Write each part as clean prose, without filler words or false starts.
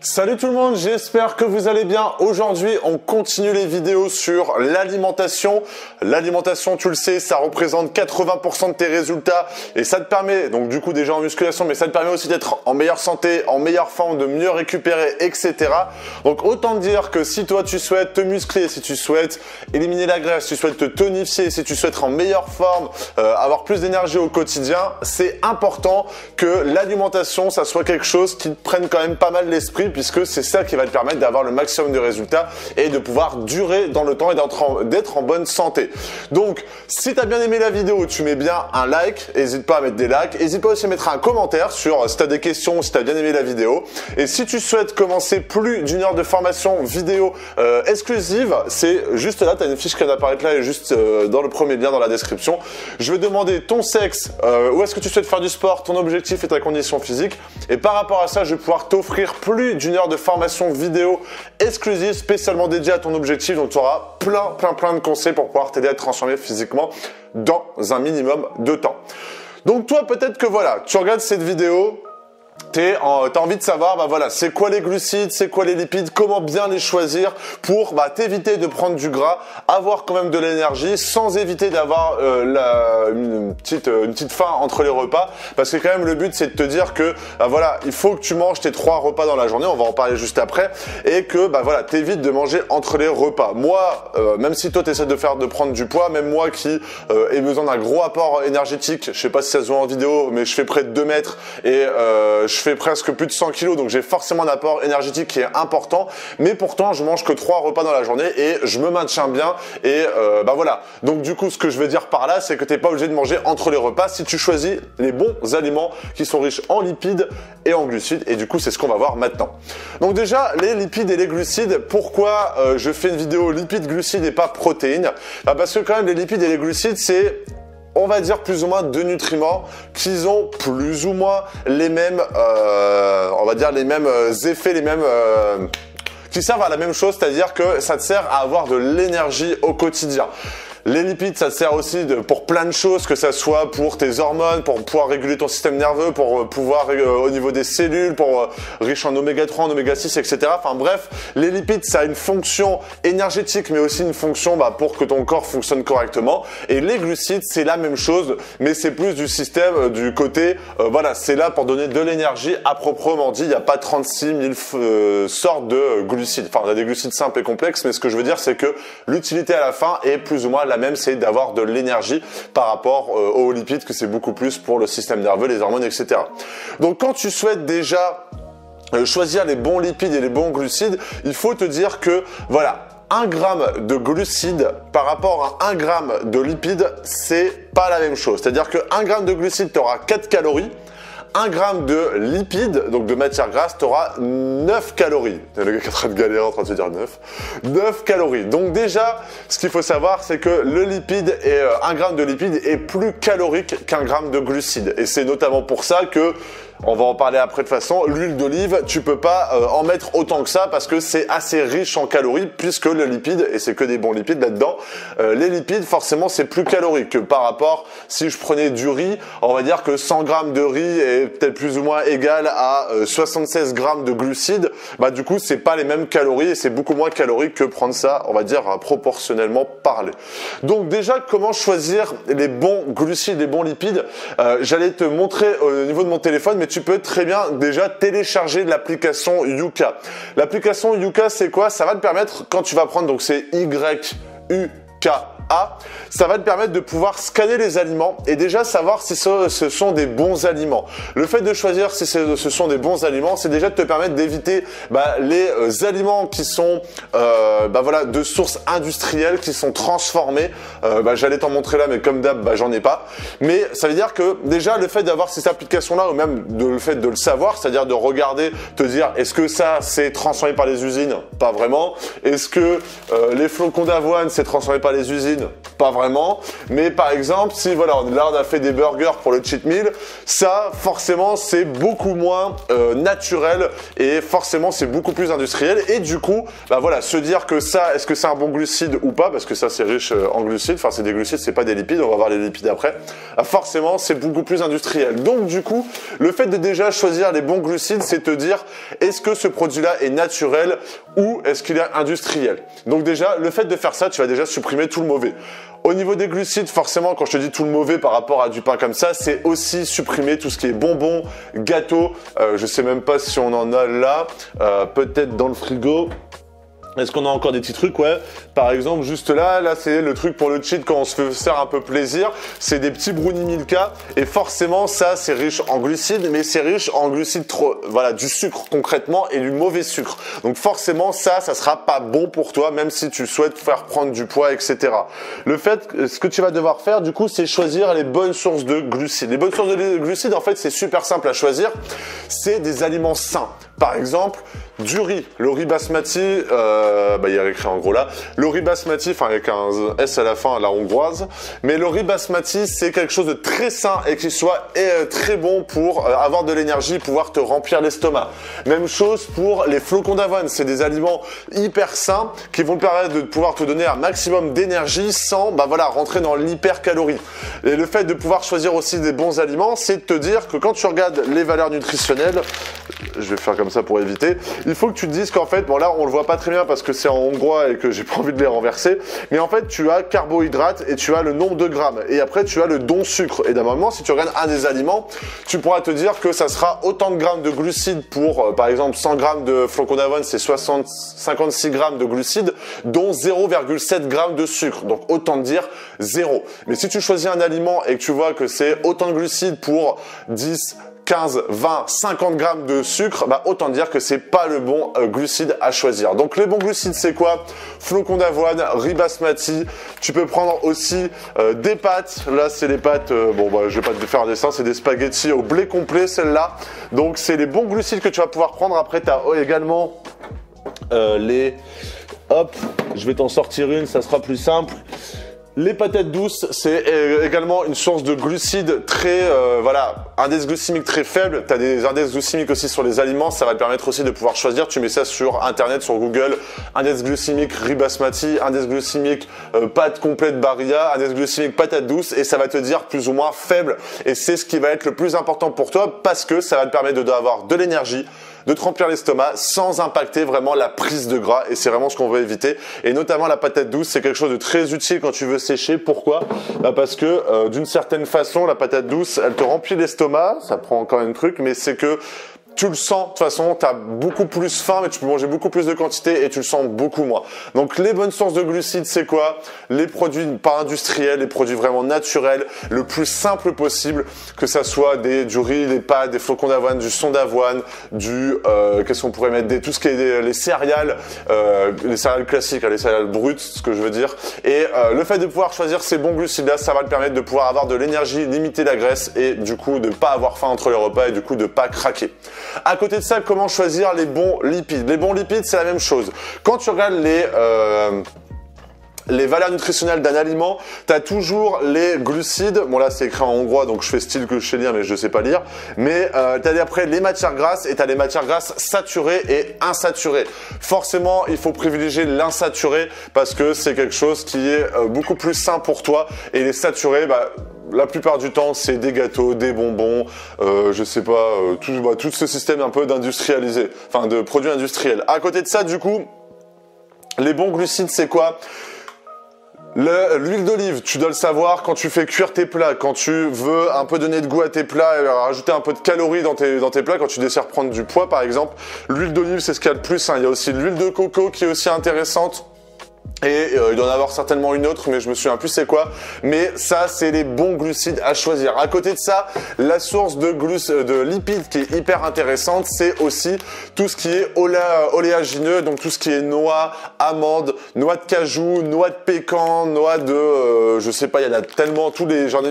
Salut tout le monde, j'espère que vous allez bien. Aujourd'hui, on continue les vidéos sur l'alimentation. L'alimentation, tu le sais, ça représente 80% de tes résultats et ça te permet, donc du coup déjà en musculation, mais ça te permet aussi d'être en meilleure santé, en meilleure forme, de mieux récupérer, etc. Donc autant dire que si toi tu souhaites te muscler, si tu souhaites éliminer la graisse, si tu souhaites te tonifier, si tu souhaites être en meilleure forme, avoir plus d'énergie au quotidien, c'est important que l'alimentation, ça soit quelque chose qui te prenne quand même pas mal l'esprit, puisque c'est ça qui va te permettre d'avoir le maximum de résultats et de pouvoir durer dans le temps et d'être en bonne santé. Donc, si tu as bien aimé la vidéo, tu mets bien un like, n'hésite pas à mettre des likes, n'hésite pas aussi à mettre un commentaire sur si tu as des questions, si tu as bien aimé la vidéo. Et si tu souhaites commencer plus d'une heure de formation vidéo exclusive, c'est juste là, tu as une fiche qui vient d'apparaître là et juste dans le premier lien dans la description. Je vais demander ton sexe, où est-ce que tu souhaites faire du sport, ton objectif et ta condition physique. Et par rapport à ça, je vais pouvoir t'offrir plus d'une heure de formation vidéo exclusive spécialement dédiée à ton objectif. Donc tu auras plein de conseils pour pouvoir t'aider à te transformer physiquement dans un minimum de temps. Donc toi, peut-être que voilà, tu regardes cette vidéo, t'as envie de savoir, c'est quoi les glucides, c'est quoi les lipides, comment bien les choisir pour t'éviter de prendre du gras, avoir quand même de l'énergie, sans éviter d'avoir une petite faim entre les repas, parce que quand même le but c'est de te dire que il faut que tu manges tes 3 repas dans la journée, on va en parler juste après, et que t'évites de manger entre les repas. Moi, même si toi t'essaies de prendre du poids, même moi qui ai besoin d'un gros apport énergétique, je sais pas si ça se voit en vidéo, mais je fais près de 2 mètres et je fais presque plus de 100 kilos, donc j'ai forcément un apport énergétique qui est important, mais pourtant je mange que 3 repas dans la journée et je me maintiens bien et Donc du coup, ce que je veux dire par là, c'est que t'es pas obligé de manger entre les repas si tu choisis les bons aliments qui sont riches en lipides et en glucides, et du coup c'est ce qu'on va voir maintenant. Donc déjà, les lipides et les glucides, pourquoi je fais une vidéo lipides, glucides et pas protéines? Parce que quand même les lipides et les glucides, c'est, on va dire, plus ou moins 2 nutriments qui ont plus ou moins les mêmes, effets, qui servent à la même chose, c'est-à-dire que ça te sert à avoir de l'énergie au quotidien. Les lipides, ça te sert aussi pour plein de choses, que ça soit pour tes hormones, pour pouvoir réguler ton système nerveux, pour pouvoir au niveau des cellules, pour riche en oméga 3, en oméga 6, etc. Enfin bref, les lipides, ça a une fonction énergétique, mais aussi une fonction pour que ton corps fonctionne correctement. Et les glucides, c'est la même chose, mais c'est plus du système, du côté, c'est là pour donner de l'énergie à proprement dit. Il n'y a pas 36 000 sortes de glucides. Enfin, il y a des glucides simples et complexes, mais ce que je veux dire, c'est que l'utilité à la fin est plus ou moins la même, c'est d'avoir de l'énergie par rapport aux lipides, que c'est beaucoup plus pour le système nerveux, les hormones, etc. Donc quand tu souhaites déjà choisir les bons lipides et les bons glucides, il faut te dire que 1 gramme de glucides par rapport à 1 gramme de lipides, c'est pas la même chose. C'est-à-dire que 1 gramme de glucides, tu auras 4 calories. 1 gramme de lipides, donc de matière grasse, tu auras 9 calories. Le gars qui est en train de galérer, en train de se dire 9 calories. Donc déjà, ce qu'il faut savoir, c'est que le lipide et 1 gramme de lipides est plus calorique qu'un gramme de glucides. Et c'est notamment pour ça que, on va en parler après de toute façon, l'huile d'olive, tu peux pas en mettre autant que ça parce que c'est assez riche en calories, puisque le lipide, et c'est que des bons lipides là-dedans, les lipides forcément c'est plus calorique que par rapport, si je prenais du riz, on va dire que 100 grammes de riz est peut-être plus ou moins égal à 76 grammes de glucides. Du coup c'est pas les mêmes calories et c'est beaucoup moins calorique que prendre ça, on va dire proportionnellement parlé. Donc déjà, comment choisir les bons glucides, les bons lipides? J'allais te montrer au niveau de mon téléphone, mais tu peux très bien déjà télécharger l'application Yuka. L'application Yuka, c'est quoi? Ça va te permettre, quand tu vas prendre, donc c'est Y-U-K-A, ça va te permettre de pouvoir scanner les aliments et déjà savoir si ce sont des bons aliments. Le fait de choisir si ce sont des bons aliments, c'est déjà de te permettre d'éviter les aliments qui sont de sources industrielles, qui sont transformés. J'allais t'en montrer là, mais comme d'hab, j'en ai pas. Mais ça veut dire que déjà le fait d'avoir ces applications-là, ou même le fait de le savoir, c'est-à-dire de regarder, te dire est-ce que ça c'est transformé par les usines? Pas vraiment. Est-ce que les flocons d'avoine c'est transformé par les usines? protéines, pas vraiment. Mais par exemple, si voilà, là on a fait des burgers pour le cheat meal, ça forcément c'est beaucoup moins naturel et forcément c'est beaucoup plus industriel. Et du coup, bah voilà, se dire que ça, est-ce que c'est un bon glucide ou pas, parce que ça c'est riche en glucides, enfin c'est des glucides, c'est pas des lipides, on va voir les lipides après. Forcément c'est beaucoup plus industriel. Donc du coup, le fait de déjà choisir les bons glucides, c'est te dire est-ce que ce produit-là est naturel ou est-ce qu'il est industriel. Donc déjà, le fait de faire ça, tu vas déjà supprimer tout le mauvais. Au niveau des glucides, forcément, quand je te dis tout le mauvais par rapport à du pain comme ça, c'est aussi supprimer tout ce qui est bonbons, gâteaux. Je sais même pas si on en a là, peut-être dans le frigo. Est-ce qu'on a encore des petits trucs? Ouais. Par exemple, juste là c'est le truc pour le cheat quand on se fait faire un peu plaisir. C'est des petits brownies Milka et forcément ça c'est riche en glucides, mais c'est riche en glucides voilà, du sucre concrètement et du mauvais sucre. Donc forcément ça sera pas bon pour toi, même si tu souhaites faire prendre du poids, etc. Ce que tu vas devoir faire du coup, c'est choisir les bonnes sources de glucides. Les bonnes sources de glucides, en fait, c'est super simple à choisir. C'est des aliments sains. Par exemple, du riz. Le riz basmati, il y a écrit en gros là. Le riz basmati, enfin avec un S à la fin, la hongroise. Mais le riz basmati, c'est quelque chose de très sain et qui soit très bon pour avoir de l'énergie, pouvoir te remplir l'estomac. Même chose pour les flocons d'avoine. C'est des aliments hyper sains qui vont te permettre de pouvoir te donner un maximum d'énergie sans, rentrer dans l'hypercalorie. Et le fait de pouvoir choisir aussi des bons aliments, c'est de te dire que quand tu regardes les valeurs nutritionnelles, je vais faire comme ça pour éviter, il faut que tu te dises qu'en fait, bon là on le voit pas très bien parce que c'est en hongrois et que j'ai pas envie de les renverser, mais en fait tu as carbohydrates et tu as le nombre de grammes et après tu as le don sucre. Et normalement si tu regardes un des aliments, tu pourras te dire que ça sera autant de grammes de glucides pour par exemple 100 grammes de flocons d'avoine, c'est 56 grammes de glucides, dont 0,7 grammes de sucre. Donc autant te dire 0. Mais si tu choisis un aliment et que tu vois que c'est autant de glucides pour 10, 15, 20, 50 grammes de sucre, autant dire que c'est pas le bon glucide à choisir. Donc les bons glucides c'est quoi? Flocons d'avoine, riz basmati. Tu peux prendre aussi des pâtes. Là c'est les pâtes, je vais pas te faire un dessin, c'est des spaghettis au blé complet celle-là. Donc c'est les bons glucides que tu vas pouvoir prendre. Après tu as également hop, je vais t'en sortir une, ça sera plus simple. Les patates douces, c'est également une source de glucides très, index glycémique très faible. Tu as des index glycémiques aussi sur les aliments. Ça va te permettre aussi de pouvoir choisir. Tu mets ça sur Internet, sur Google. Index glycémique riz basmati, index glycémique pâte complète Barilla, index glycémique patate douce. Et ça va te dire plus ou moins faible. Et c'est ce qui va être le plus important pour toi parce que ça va te permettre d'avoir de l'énergie, de te remplir l'estomac sans impacter vraiment la prise de gras et c'est vraiment ce qu'on veut éviter. Et notamment la patate douce, c'est quelque chose de très utile quand tu veux sécher. Pourquoi? Parce que d'une certaine façon, la patate douce, elle te remplit l'estomac, ça prend encore un truc, mais c'est que tu le sens, de toute façon, tu as beaucoup plus faim, mais tu peux manger beaucoup plus de quantité et tu le sens beaucoup moins. Donc les bonnes sources de glucides, c'est quoi? Les produits pas industriels, les produits vraiment naturels, le plus simple possible, que ça soit du riz, des pâtes, des flocons d'avoine, du son d'avoine, qu'est-ce qu'on pourrait mettre, tout ce qui est les céréales classiques, les céréales brutes, ce que je veux dire. Et le fait de pouvoir choisir ces bons glucides-là, ça va te permettre de pouvoir avoir de l'énergie, limiter la graisse et du coup de pas avoir faim entre les repas et du coup de pas craquer. À côté de ça, comment choisir les bons lipides? Les bons lipides, c'est la même chose. Quand tu regardes les valeurs nutritionnelles d'un aliment, tu as toujours les glucides. Bon là, c'est écrit en hongrois, donc je fais style que je sais lire, mais je sais pas lire. Mais tu as après les matières grasses et tu as les matières grasses saturées et insaturées. Forcément, il faut privilégier l'insaturé parce que c'est quelque chose qui est beaucoup plus sain pour toi. Et les saturés, la plupart du temps, c'est des gâteaux, des bonbons, tout ce système un peu d'industrialisé, enfin de produits industriels. À côté de ça, du coup, les bons glucides, c'est quoi? L'huile d'olive, tu dois le savoir quand tu fais cuire tes plats, quand tu veux un peu donner de goût à tes plats et rajouter un peu de calories dans tes plats, quand tu désires prendre du poids par exemple, l'huile d'olive c'est ce qu'il y a de plus. Il y a aussi l'huile de coco qui est aussi intéressante. Et il doit en avoir certainement une autre, mais je me souviens plus c'est quoi. Mais ça, c'est les bons glucides à choisir. À côté de ça, la source de lipides qui est hyper intéressante, c'est aussi tout ce qui est oléagineux, donc tout ce qui est noix, amandes, noix de cajou, noix de pécan, noix de, je sais pas, il y en a tellement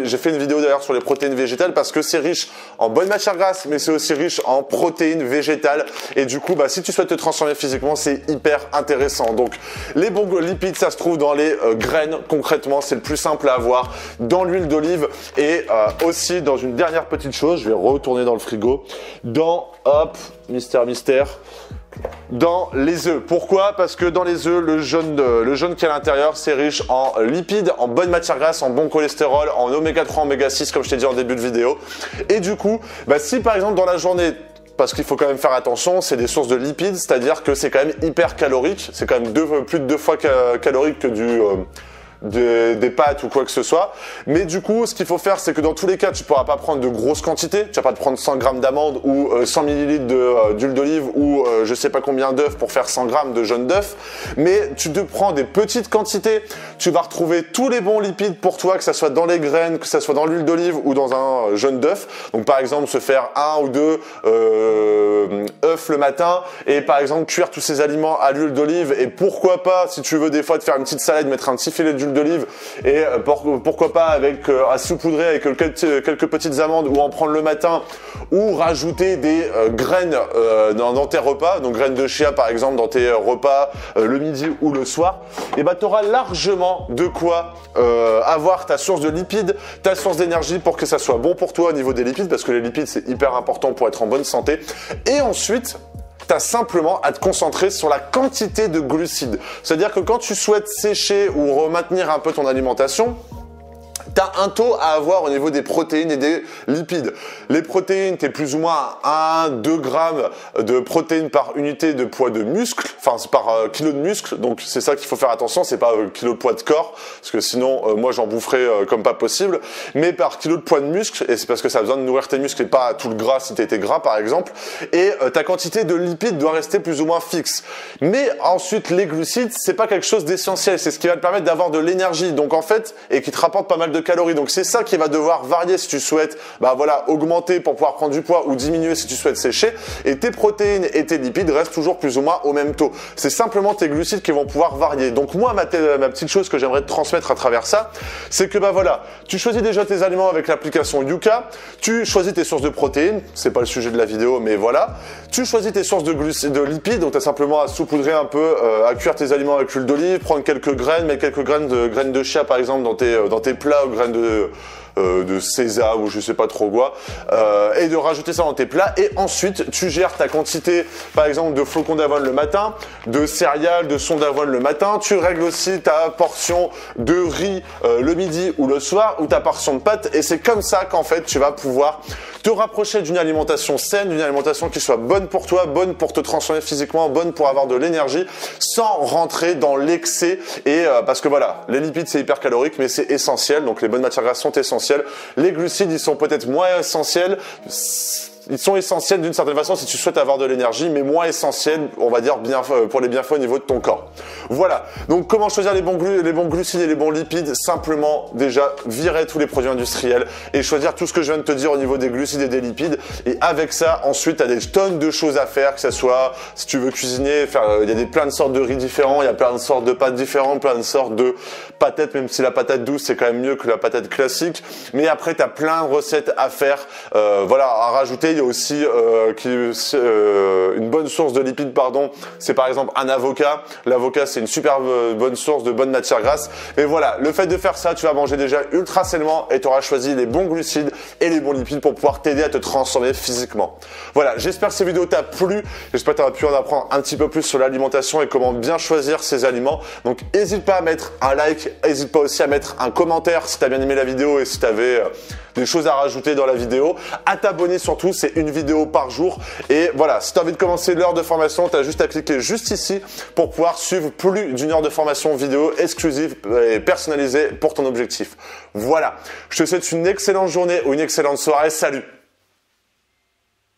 j'ai fait une vidéo d'ailleurs sur les protéines végétales parce que c'est riche en bonnes matières grasses, mais c'est aussi riche en protéines végétales. Et du coup, si tu souhaites te transformer physiquement, c'est hyper intéressant. Donc, les bons lipides lipides, ça se trouve dans les graines. Concrètement, c'est le plus simple à avoir, dans l'huile d'olive et aussi dans une dernière petite chose, je vais retourner dans le frigo, dans, hop, mystère, dans les œufs. Pourquoi? Parce que dans les œufs, le jaune qui est à l'intérieur, c'est riche en lipides, en bonne matière grasse, en bon cholestérol, en oméga 3, oméga 6, comme je t'ai dit en début de vidéo. Et du coup, si par exemple dans la journée, parce qu'il faut quand même faire attention, c'est des sources de lipides, c'est-à-dire que c'est quand même hyper calorique, c'est quand même plus de 2 fois calorique que des pâtes ou quoi que ce soit. Mais du coup, ce qu'il faut faire, c'est que dans tous les cas, tu pourras pas prendre de grosses quantités. Tu vas pas te prendre 100 grammes d'amandes ou 100 ml d'huile d'olive ou je sais pas combien d'œufs pour faire 100 grammes de jaune d'œuf. Mais tu te prends des petites quantités. Tu vas retrouver tous les bons lipides pour toi, que ça soit dans les graines, que ça soit dans l'huile d'olive ou dans un jaune d'œuf. Donc par exemple, se faire 1 ou 2 œufs le matin et par exemple cuire tous ces aliments à l'huile d'olive. Et pourquoi pas, si tu veux des fois te faire une petite salade, mettre un petit filet d'huile d'olive et pourquoi pas avec à saupoudrer avec quelques petites amandes ou en prendre le matin ou rajouter des graines dans tes repas, donc graines de chia par exemple dans tes repas le midi ou le soir, et tu auras largement de quoi avoir ta source de lipides, ta source d'énergie pour que ça soit bon pour toi au niveau des lipides, parce que les lipides c'est hyper important pour être en bonne santé. Et ensuite, tu as simplement à te concentrer sur la quantité de glucides. C'est-à-dire que quand tu souhaites sécher ou maintenir un peu ton alimentation, tu as un taux à avoir au niveau des protéines et des lipides. Les protéines, tu es plus ou moins à 1-2 grammes de protéines par unité de poids de muscle, enfin c'est par kilo de muscle, donc c'est ça qu'il faut faire attention, c'est pas kilo de poids de corps, parce que sinon moi j'en boufferais comme pas possible, mais par kilo de poids de muscle, et c'est parce que ça a besoin de nourrir tes muscles et pas tout le gras si tu étais gras par exemple, et ta quantité de lipides doit rester plus ou moins fixe. Mais ensuite les glucides, c'est pas quelque chose d'essentiel, c'est ce qui va te permettre d'avoir de l'énergie, donc en fait, et qui te rapporte pas mal de calories. Donc c'est ça qui va devoir varier si tu souhaites augmenter pour pouvoir prendre du poids ou diminuer si tu souhaites sécher, et tes protéines et tes lipides restent toujours plus ou moins au même taux. C'est simplement tes glucides qui vont pouvoir varier. Donc moi ma petite chose que j'aimerais te transmettre à travers ça, c'est que tu choisis déjà tes aliments avec l'application Yuka, tu choisis tes sources de protéines, c'est pas le sujet de la vidéo mais voilà, tu choisis tes sources de lipides, donc tu as simplement à saupoudrer un peu, à cuire tes aliments avec l'huile d'olive, prendre quelques graines, mettre quelques graines de chia par exemple dans tes plats, ou graines de sésame ou je sais pas trop quoi, et de rajouter ça dans tes plats. Et ensuite tu gères ta quantité par exemple de flocons d'avoine le matin, de céréales, de son d'avoine le matin. Tu règles aussi ta portion de riz le midi ou le soir, ou ta portion de pâtes, et c'est comme ça qu'en fait tu vas pouvoir te rapprocher d'une alimentation saine, d'une alimentation qui soit bonne pour toi, bonne pour te transformer physiquement, bonne pour avoir de l'énergie, sans rentrer dans l'excès. Et parce que voilà, les lipides c'est hyper calorique mais c'est essentiel, donc les bonnes matières grasses sont essentielles. Les glucides ils sont peut-être moins essentiels. Ils sont essentiels d'une certaine façon si tu souhaites avoir de l'énergie, mais moins essentiels, on va dire, pour les bienfaits au niveau de ton corps. Voilà. Donc, comment choisir les bons glucides et les bons lipides? Simplement, déjà, virer tous les produits industriels et choisir tout ce que je viens de te dire au niveau des glucides et des lipides. Et avec ça, ensuite, tu as des tonnes de choses à faire, que ça soit, si tu veux cuisiner, il y a plein de sortes de riz différents, il y a plein de sortes de pâtes différentes, plein de sortes de patates, même si la patate douce, c'est quand même mieux que la patate classique. Mais après, tu as plein de recettes à faire, à rajouter. Il y a aussi une bonne source de lipides, c'est par exemple un avocat. L'avocat, c'est une super bonne source de bonne matière grasse. Mais voilà, le fait de faire ça, tu vas manger déjà ultra sainement et tu auras choisi les bons glucides et les bons lipides pour pouvoir t'aider à te transformer physiquement. Voilà, j'espère que cette vidéo t'a plu. J'espère que tu auras pu en apprendre un petit peu plus sur l'alimentation et comment bien choisir ses aliments. Donc, n'hésite pas à mettre un like, n'hésite pas aussi à mettre un commentaire si tu as bien aimé la vidéo et si tu avais des choses à rajouter dans la vidéo, à t'abonner surtout, c'est une vidéo par jour. Et voilà, si tu as envie de commencer l'heure de formation, tu as juste à cliquer juste ici pour pouvoir suivre plus d'une heure de formation vidéo exclusive et personnalisée pour ton objectif. Voilà, je te souhaite une excellente journée ou une excellente soirée. Salut!